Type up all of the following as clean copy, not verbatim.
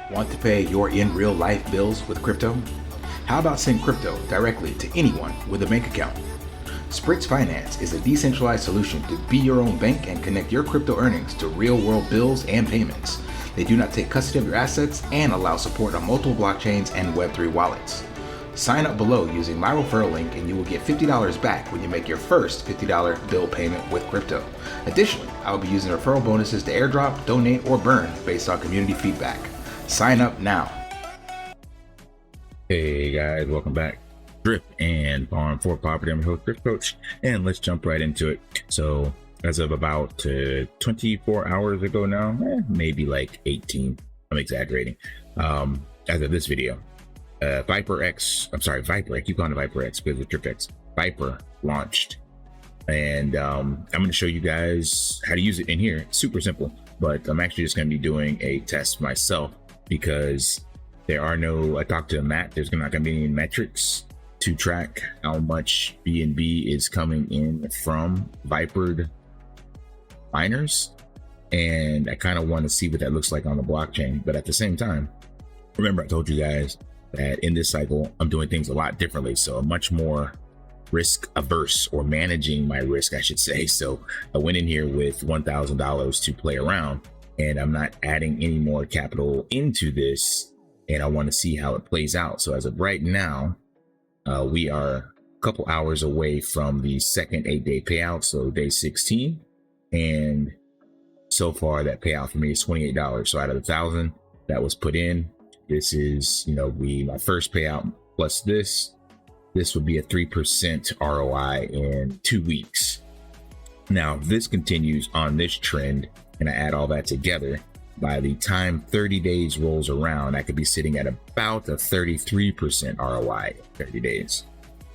Want to pay your in real life bills with crypto? How about send crypto directly to anyone with a bank account? Spritz Finance is a decentralized solution to be your own bank and connect your crypto earnings to real world bills and payments. They do not take custody of your assets and allow support on multiple blockchains and Web3 wallets. Sign up below using my referral link and you will get $50 back when you make your first $50 bill payment with crypto. Additionally, I will be using referral bonuses to airdrop, donate, or burn based on community feedback. Sign up now. Hey guys, welcome back. Drip and Farm for Property. I'm your host, Drip Coach, and let's jump right into it. So, as of about 24 hours ago now, maybe like 18, I'm exaggerating. As of this video, Vyper, I keep calling it Vyper X because it's DripX. Vyper launched, and I'm going to show you guys how to use it in here. It's super simple, but I'm actually just going to be doing a test myself because there are no, I talked to Matt, there's not going to be any metrics to track how much BNB is coming in from Vypered miners. And I kind of want to see what that looks like on the blockchain. But at the same time, remember I told you guys that in this cycle, I'm doing things a lot differently. So I'm much more risk averse, or managing my risk, I should say. So I went in here with $1,000 to play around, and I'm not adding any more capital into this, and I want to see how it plays out. So as of right now, we are a couple hours away from the second 8-day payout, so day 16, and so far that payout for me is $28. So out of the 1,000 that was put in, this is, my first payout plus this would be a 3% ROI in 2 weeks. Now, if this continues on this trend and I add all that together, by the time 30 days rolls around, I could be sitting at about a 33% ROI in 30 days.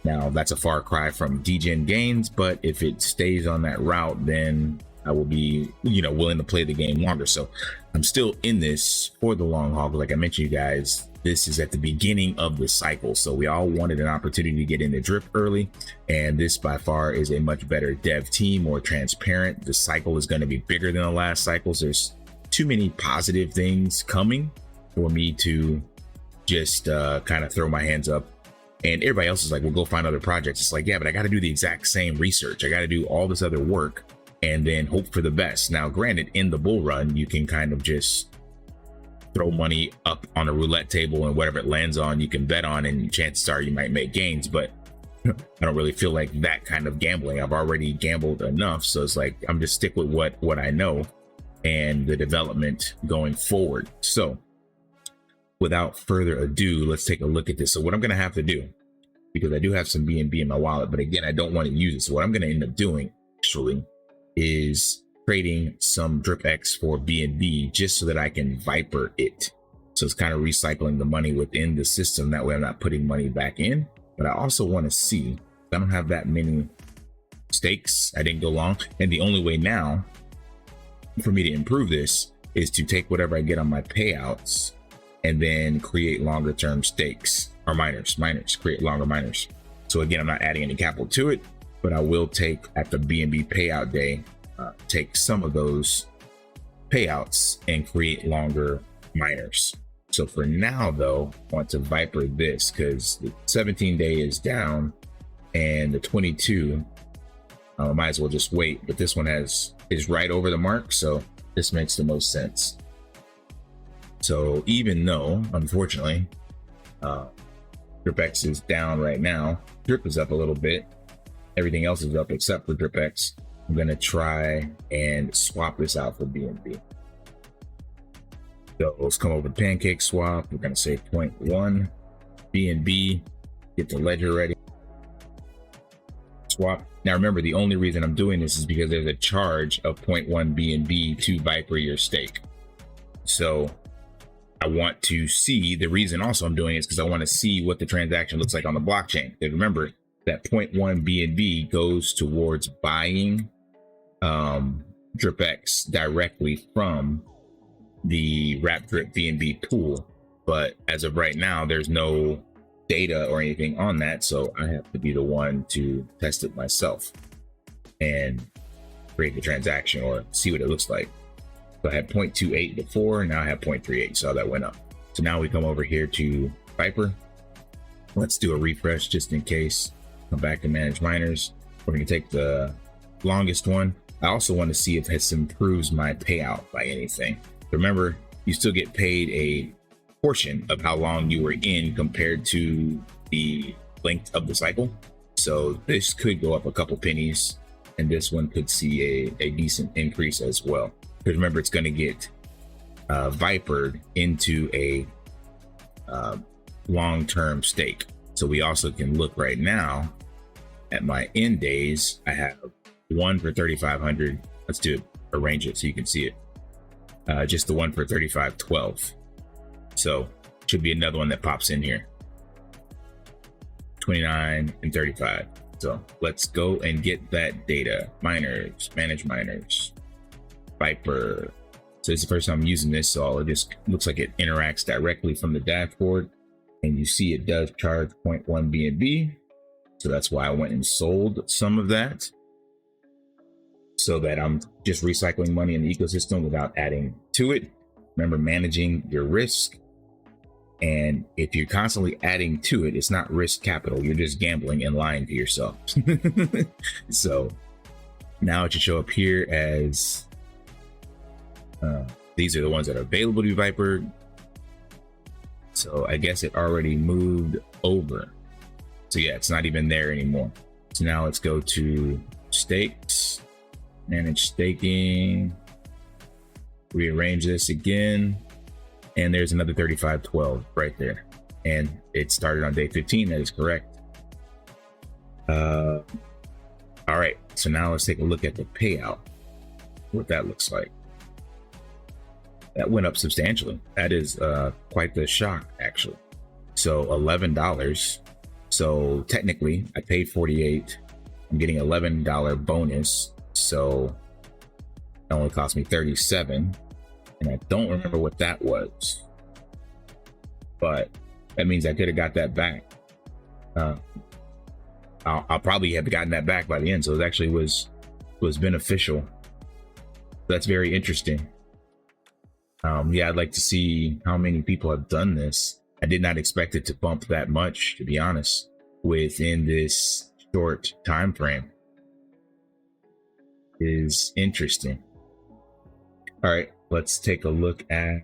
Now, that's a far cry from degen gains, but if it stays on that route, then I will be, willing to play the game longer. So I'm still in this for the long haul. But like I mentioned, you guys, this is at the beginning of the cycle. So we all wanted an opportunity to get into Drip early. And this by far is a much better dev team, more transparent. The cycle is going to be bigger than the last cycles. There's too many positive things coming for me to just kind of throw my hands up. And everybody else is like, well, go find other projects. It's like, yeah, but I got to do the exact same research. I got to do all this other work and then hope for the best. Now, granted, in the bull run, you can kind of just throw money up on a roulette table, and whatever it lands on, you can bet on, and chances are you might make gains. But I don't really feel like that kind of gambling. I've already gambled enough. So it's like, I'm just stick with what I know and the development going forward. So without further ado, let's take a look at this. So what I'm going to have to do, because I do have some BNB in my wallet, but again, I don't want to use it. So what I'm going to end up doing actually is trading some DripX for BNB just so that I can Vyper it. So it's kind of recycling the money within the system. That way I'm not putting money back in. But I also want to see, I don't have that many stakes. I didn't go long. And the only way now for me to improve this is to take whatever I get on my payouts and then create longer term stakes, or miners, create longer miners. So again, I'm not adding any capital to it, but I will take, at the BNB payout day, take some of those payouts and create longer miners. So for now though, I want to Vyper this because the 17-day is down and the 22, might as well just wait. But this one is right over the mark, so this makes the most sense. So even though, unfortunately, DripX is down right now, Drip is up a little bit. Everything else is up except for DripX. I'm going to try and swap this out for BNB. So let's come over to Pancake Swap. We're going to say 0.1 BNB, get the ledger ready. Swap. Now remember, the only reason I'm doing this is because there's a charge of 0.1 BNB to Vyper your stake. So I want to see, the reason also I'm doing it is because I want to see what the transaction looks like on the blockchain. And remember that 0.1 BNB goes towards buying DripX directly from the Wrap Drip BNB pool. But as of right now, there's no data or anything on that, so I have to be the one to test it myself and create the transaction or see what it looks like. So I had 0.28 before, now I have 0.38, so that went up. So now we come over here to Vyper. Let's do a refresh just in case. Come back to manage miners. We're going to take the longest one. I also want to see if this improves my payout by anything. Remember, you still get paid a portion of how long you were in compared to the length of the cycle. So this could go up a couple pennies, and this one could see a decent increase as well. Because remember, it's going to get Vypered into a long-term stake. So we also can look right now at my end days. I have one for 3,500. Let's do it, arrange it so you can see it. Just the one for 35.12. So should be another one that pops in here. 29 and 35. So let's go and get that data. Miners, manage miners, Vyper. So it's the first time I'm using this, so it just looks like it interacts directly from the dashboard, and you see it does charge 0.1 BNB. So that's why I went and sold some of that, so that I'm just recycling money in the ecosystem without adding to it. Remember, managing your risk. And if you're constantly adding to it, it's not risk capital. You're just gambling and lying to yourself. So now it should show up here as these are the ones that are available to be Vypered. So I guess it already moved over. So yeah, it's not even there anymore. So now let's go to stakes, manage staking, rearrange this again. And there's another 35.12 right there. And it started on day 15. That is correct. All right. So now let's take a look at the payout, what that looks like. That went up substantially. That is quite the shock, actually. So $11. So technically, I paid 48. I'm getting $11 bonus. So it only cost me 37. And I don't remember what that was, but that means I could have got that back. I'll probably have gotten that back by the end. So it actually was beneficial. That's very interesting. Yeah, I'd like to see how many people have done this. I did not expect it to bump that much, to be honest, within this short time frame. Is interesting. All right. Let's take a look at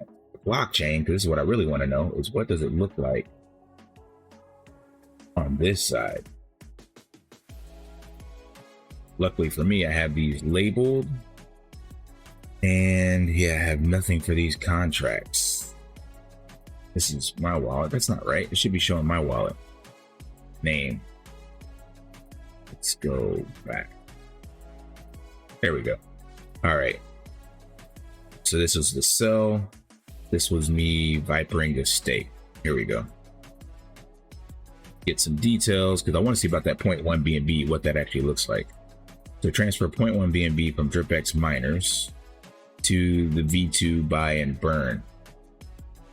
blockchain, because this is what I really want to know, is what does it look like on this side. Luckily for me, I have these labeled, and yeah, I have nothing for these contracts. This is my wallet. That's not right. It should be showing my wallet name. Let's go back. There we go. All right. So this was the sell. This was me Vypering the stake. Here we go. Get some details, because I want to see about that 0.1 BNB, what that actually looks like. So transfer 0.1 BNB from DripX miners to the V2 buy and burn.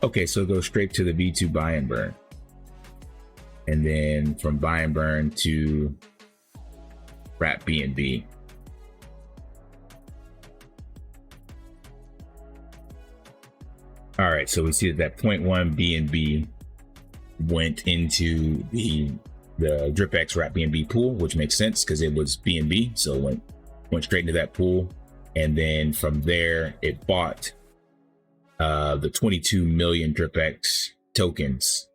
Okay, so go straight to the V2 buy and burn. And then from buy and burn to wrap BNB. All right, so we see that 0.1 BNB went into the DripX wrap BNB pool, which makes sense because it was BNB, so it went straight into that pool. And then from there, it bought the 22 million DripX tokens.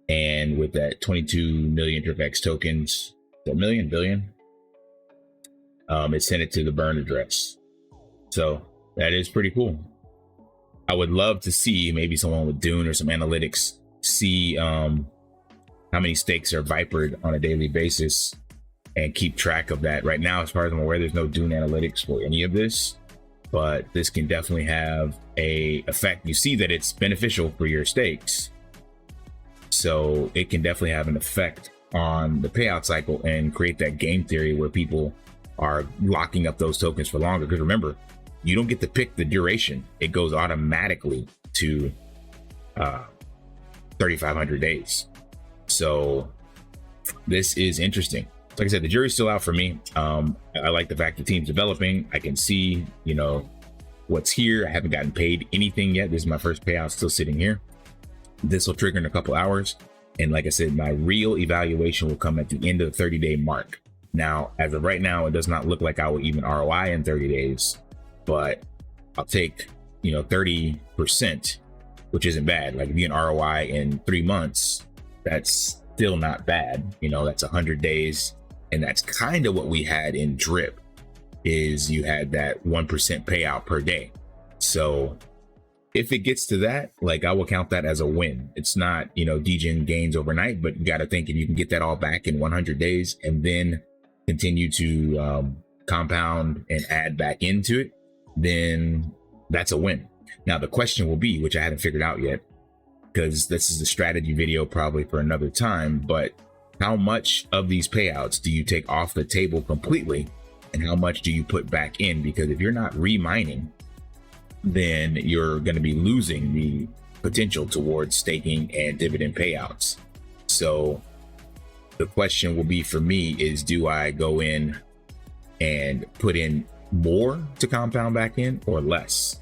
And with that 22 million DripX tokens, billion, it sent it to the burn address. So that is pretty cool. I would love to see maybe someone with Dune or some analytics see how many stakes are Vypered on a daily basis and keep track of that. Right now, as far as I'm aware, there's no Dune analytics for any of this, but this can definitely have a effect. You see that it's beneficial for your stakes, so it can definitely have an effect on the payout cycle and create that game theory where people are locking up those tokens for longer. Because remember, you don't get to pick the duration. It goes automatically to 3,500 days. So this is interesting. Like I said, the jury's still out for me. I like the fact the team's developing. I can see, what's here. I haven't gotten paid anything yet. This is my first payout still sitting here. This will trigger in a couple hours. And like I said, my real evaluation will come at the end of the 30-day mark. Now, as of right now, it does not look like I will even ROI in 30 days, but I'll take, 30%, which isn't bad. Like if you get an ROI in 3 months, that's still not bad. That's 100 days. And that's kind of what we had in Drip, is you had that 1% payout per day. So if it gets to that, like I will count that as a win. It's not, degen gains overnight, but you got to think if you can get that all back in 100 days and then continue to compound and add back into it, then that's a win. Now, the question will be, which I haven't figured out yet, because this is a strategy video probably for another time, but how much of these payouts do you take off the table completely and how much do you put back in? Because if you're not remining, then you're going to be losing the potential towards staking and dividend payouts. So the question will be for me is, do I go in and put in more to compound back in or less?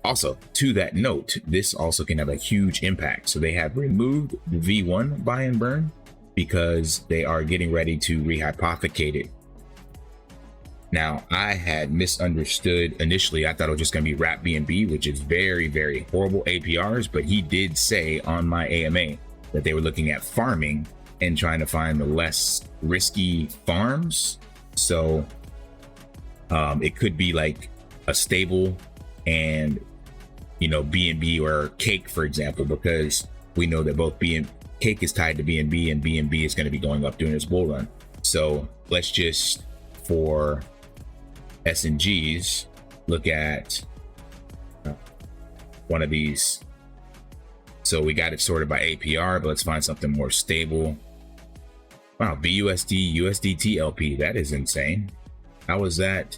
Also, to that note, this also can have a huge impact. So they have removed the V1 buy and burn because they are getting ready to rehypothecate it. Now, I had misunderstood initially. I thought it was just going to be wrap BNB, which is very, very horrible APRs. But he did say on my AMA that they were looking at farming and trying to find the less risky farms. So it could be like a stable and, BNB or Cake, for example, because we know that both Cake is tied to BNB and BNB is going to be going up during this bull run. So let's just, for SNGs, look at one of these. So we got it sorted by APR, but let's find something more stable. Wow, BUSD, USDT LP, that is insane. How is that?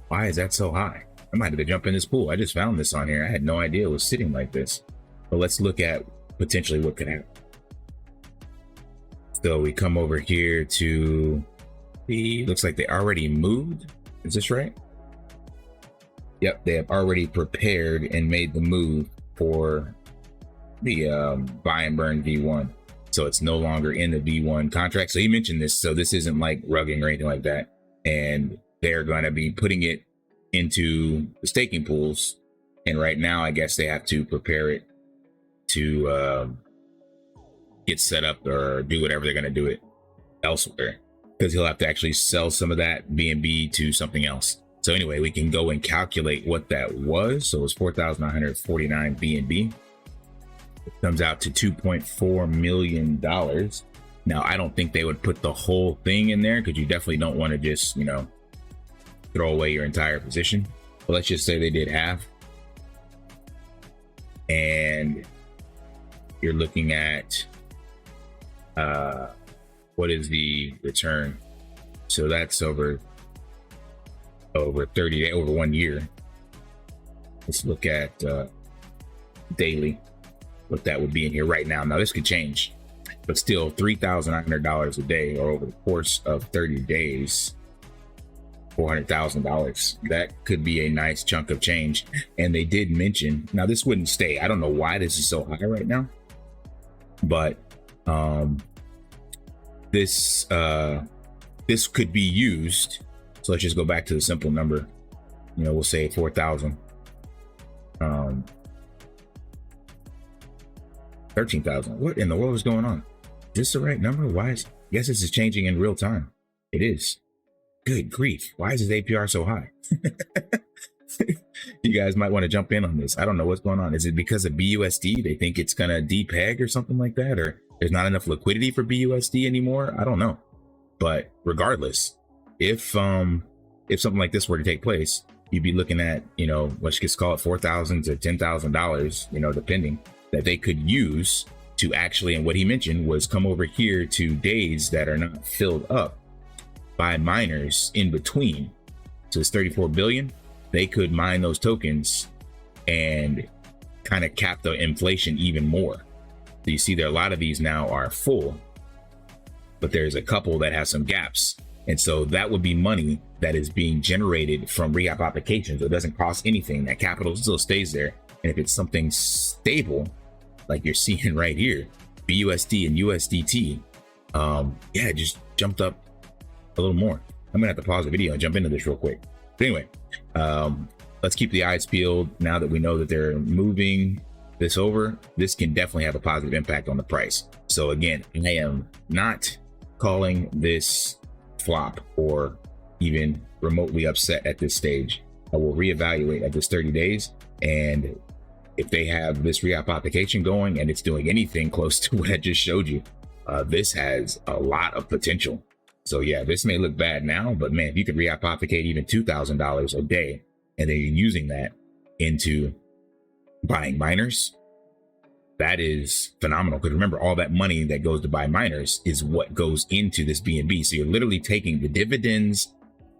Why is that so high? I might have to jump in this pool. I just found this on here. I had no idea it was sitting like this. But let's look at potentially what could happen. So we come over here to the, looks like they already moved. Is this right? Yep, they have already prepared and made the move for the buy and burn V1. So it's no longer in the V1 contract. So he mentioned this. So this isn't like rugging or anything like that. And they're going to be putting it into the staking pools. And right now, I guess they have to prepare it to get set up or do whatever they're going to do it elsewhere, because he'll have to actually sell some of that BNB to something else. So anyway, we can go and calculate what that was. So it was 4,949 BNB. It comes out to $2.4 million. Now, I don't think they would put the whole thing in there because you definitely don't want to just, throw away your entire position. But let's just say they did half. And you're looking at what is the return? So that's over 30 days, over 1 year. Let's look at daily, what that would be in here right now. Now this could change, but still $3,900 a day, or over the course of 30 days, $400,000. That could be a nice chunk of change. And they did mention, now this wouldn't stay. I don't know why this is so high right now, but this could be used. So let's just go back to the simple number. We'll say 4,000. 13,000. What in the world is going on? Is this the right number? Why is, yes, this is changing in real time. It is. Good grief. Why is this APR so high? You guys might want to jump in on this. I don't know what's going on. Is it because of BUSD? They think it's going to depeg or something like that? Or there's not enough liquidity for BUSD anymore? I don't know. But regardless, if something like this were to take place, you'd be looking at, let's just call it $4,000 to $10,000, depending, that they could use to actually, and what he mentioned was come over here to days that are not filled up by miners in between. So it's 34 billion. They could mine those tokens and kind of cap the inflation even more. So you see there, a lot of these now are full, but there's a couple that have some gaps. And so that would be money that is being generated from re-up applications. It doesn't cost anything. That capital still stays there. And if it's something stable, like you're seeing right here, BUSD and USDT, yeah, it just jumped up a little more. I'm gonna have to pause the video and jump into this real quick. But anyway, let's keep the eyes peeled. Now that we know that they're moving this over, this can definitely have a positive impact on the price. So again, I am not calling this flop or even remotely upset at this stage. I will reevaluate at this 30 days. And if they have this rehypothecation going and it's doing anything close to what I just showed you, this has a lot of potential. So yeah, this may look bad now, but man, if you could rehypothecate even $2,000 a day, and then you're using that into buying miners, that is phenomenal. Because remember, all that money that goes to buy miners is what goes into this BNB. So you're literally taking the dividends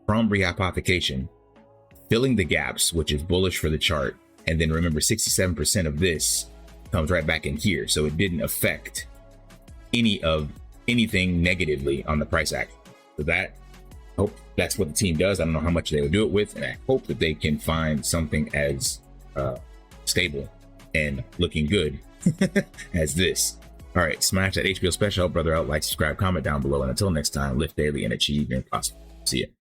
from rehypothecation, filling the gaps, which is bullish for the chart. And then remember, 67% of this comes right back in here. So it didn't affect anything negatively on the price action. So that, hope that's what the team does. I don't know how much they would do it with, and I hope that they can find something as stable and looking good as this. All right, smash that HBO special, brother out, like, subscribe, comment down below, and until next time, lift daily and achieve and prosper. See ya.